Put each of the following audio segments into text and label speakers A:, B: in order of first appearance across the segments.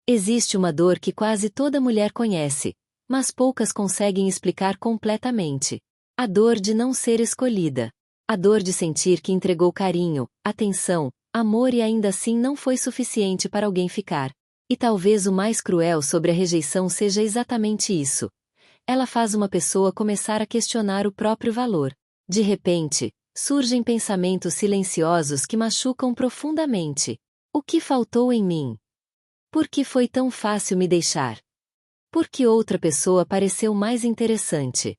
A: Existe uma dor que quase toda mulher conhece, mas poucas conseguem explicar completamente. A dor de não ser escolhida. A dor de sentir que entregou carinho, atenção, amor e ainda assim não foi suficiente para alguém ficar. E talvez o mais cruel sobre a rejeição seja exatamente isso. Ela faz uma pessoa começar a questionar o próprio valor. De repente, surgem pensamentos silenciosos que machucam profundamente. O que faltou em mim? Por que foi tão fácil me deixar? Por que outra pessoa pareceu mais interessante?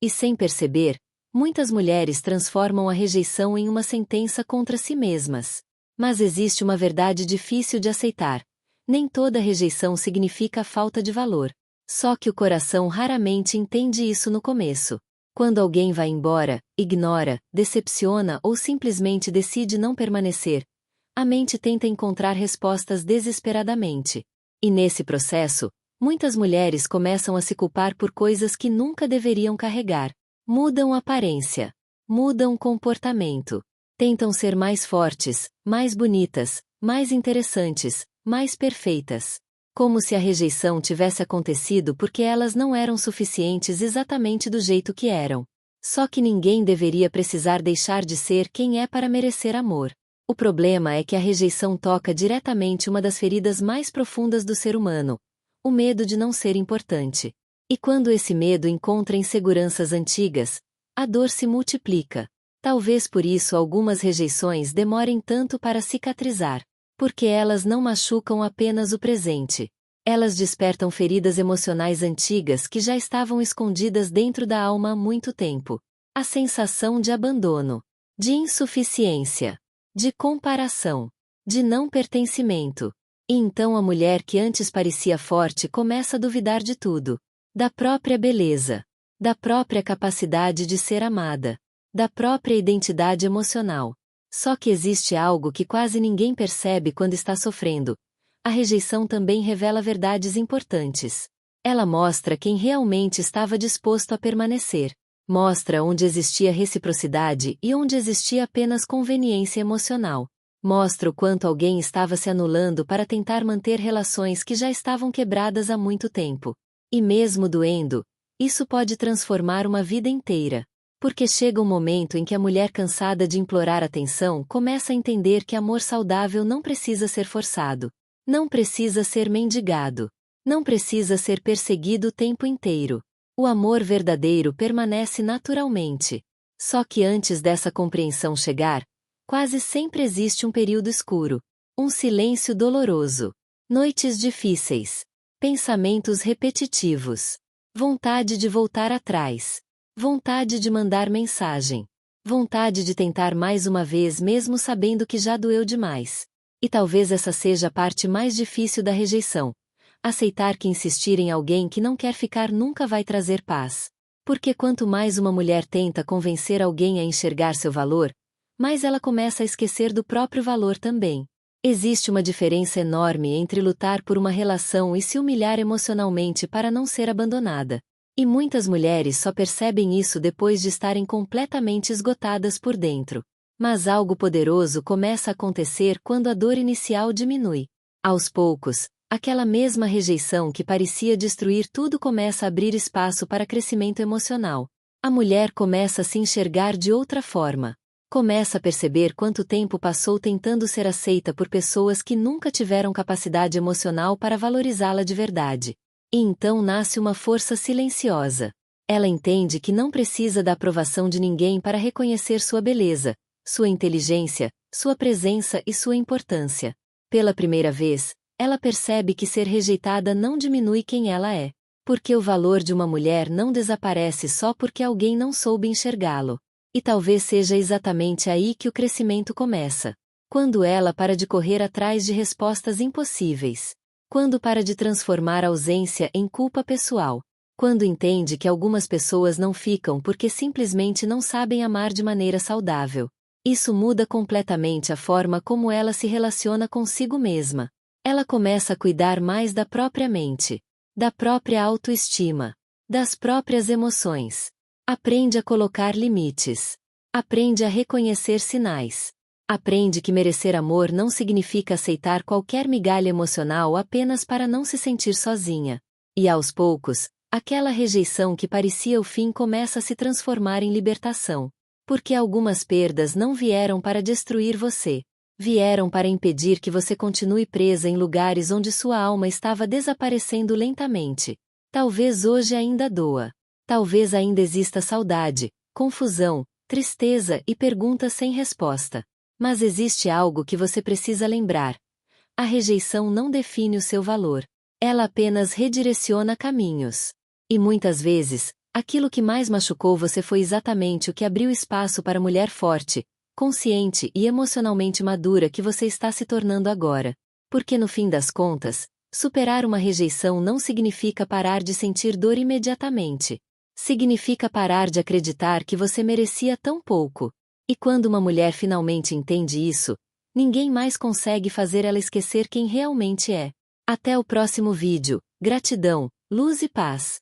A: E sem perceber, muitas mulheres transformam a rejeição em uma sentença contra si mesmas. Mas existe uma verdade difícil de aceitar. Nem toda rejeição significa falta de valor. Só que o coração raramente entende isso no começo. Quando alguém vai embora, ignora, decepciona ou simplesmente decide não permanecer, a mente tenta encontrar respostas desesperadamente. E nesse processo, muitas mulheres começam a se culpar por coisas que nunca deveriam carregar. Mudam aparência. Mudam comportamento. Tentam ser mais fortes, mais bonitas, mais interessantes, mais perfeitas. Como se a rejeição tivesse acontecido porque elas não eram suficientes exatamente do jeito que eram. Só que ninguém deveria precisar deixar de ser quem é para merecer amor. O problema é que a rejeição toca diretamente uma das feridas mais profundas do ser humano, o medo de não ser importante. E quando esse medo encontra inseguranças antigas, a dor se multiplica. Talvez por isso algumas rejeições demorem tanto para cicatrizar, porque elas não machucam apenas o presente. Elas despertam feridas emocionais antigas que já estavam escondidas dentro da alma há muito tempo. A sensação de abandono, de insuficiência, de comparação, de não pertencimento. E então a mulher que antes parecia forte começa a duvidar de tudo. Da própria beleza, da própria capacidade de ser amada, da própria identidade emocional. Só que existe algo que quase ninguém percebe quando está sofrendo. A rejeição também revela verdades importantes. Ela mostra quem realmente estava disposto a permanecer. Mostra onde existia reciprocidade e onde existia apenas conveniência emocional. Mostra o quanto alguém estava se anulando para tentar manter relações que já estavam quebradas há muito tempo. E mesmo doendo, isso pode transformar uma vida inteira. Porque chega um momento em que a mulher cansada de implorar atenção começa a entender que amor saudável não precisa ser forçado. Não precisa ser mendigado. Não precisa ser perseguido o tempo inteiro. O amor verdadeiro permanece naturalmente. Só que antes dessa compreensão chegar, quase sempre existe um período escuro, um silêncio doloroso, noites difíceis, pensamentos repetitivos, vontade de voltar atrás, vontade de mandar mensagem, vontade de tentar mais uma vez mesmo sabendo que já doeu demais. E talvez essa seja a parte mais difícil da rejeição. Aceitar que insistir em alguém que não quer ficar nunca vai trazer paz. Porque quanto mais uma mulher tenta convencer alguém a enxergar seu valor, mais ela começa a esquecer do próprio valor também. Existe uma diferença enorme entre lutar por uma relação e se humilhar emocionalmente para não ser abandonada. E muitas mulheres só percebem isso depois de estarem completamente esgotadas por dentro. Mas algo poderoso começa a acontecer quando a dor inicial diminui. Aos poucos, aquela mesma rejeição que parecia destruir tudo começa a abrir espaço para crescimento emocional. A mulher começa a se enxergar de outra forma. Começa a perceber quanto tempo passou tentando ser aceita por pessoas que nunca tiveram capacidade emocional para valorizá-la de verdade. E então nasce uma força silenciosa. Ela entende que não precisa da aprovação de ninguém para reconhecer sua beleza, sua inteligência, sua presença e sua importância. Pela primeira vez, ela percebe que ser rejeitada não diminui quem ela é. Porque o valor de uma mulher não desaparece só porque alguém não soube enxergá-lo. E talvez seja exatamente aí que o crescimento começa. Quando ela para de correr atrás de respostas impossíveis. Quando para de transformar a ausência em culpa pessoal. Quando entende que algumas pessoas não ficam porque simplesmente não sabem amar de maneira saudável. Isso muda completamente a forma como ela se relaciona consigo mesma. Ela começa a cuidar mais da própria mente, da própria autoestima, das próprias emoções. Aprende a colocar limites. Aprende a reconhecer sinais. Aprende que merecer amor não significa aceitar qualquer migalha emocional apenas para não se sentir sozinha. E aos poucos, aquela rejeição que parecia o fim começa a se transformar em libertação. Porque algumas perdas não vieram para destruir você. Vieram para impedir que você continue presa em lugares onde sua alma estava desaparecendo lentamente. Talvez hoje ainda doa. Talvez ainda exista saudade, confusão, tristeza e perguntas sem resposta. Mas existe algo que você precisa lembrar. A rejeição não define o seu valor. Ela apenas redireciona caminhos. E muitas vezes, aquilo que mais machucou você foi exatamente o que abriu espaço para a mulher forte, consciente e emocionalmente madura que você está se tornando agora. Porque no fim das contas, superar uma rejeição não significa parar de sentir dor imediatamente. Significa parar de acreditar que você merecia tão pouco. E quando uma mulher finalmente entende isso, ninguém mais consegue fazer ela esquecer quem realmente é. Até o próximo vídeo. Gratidão, luz e paz.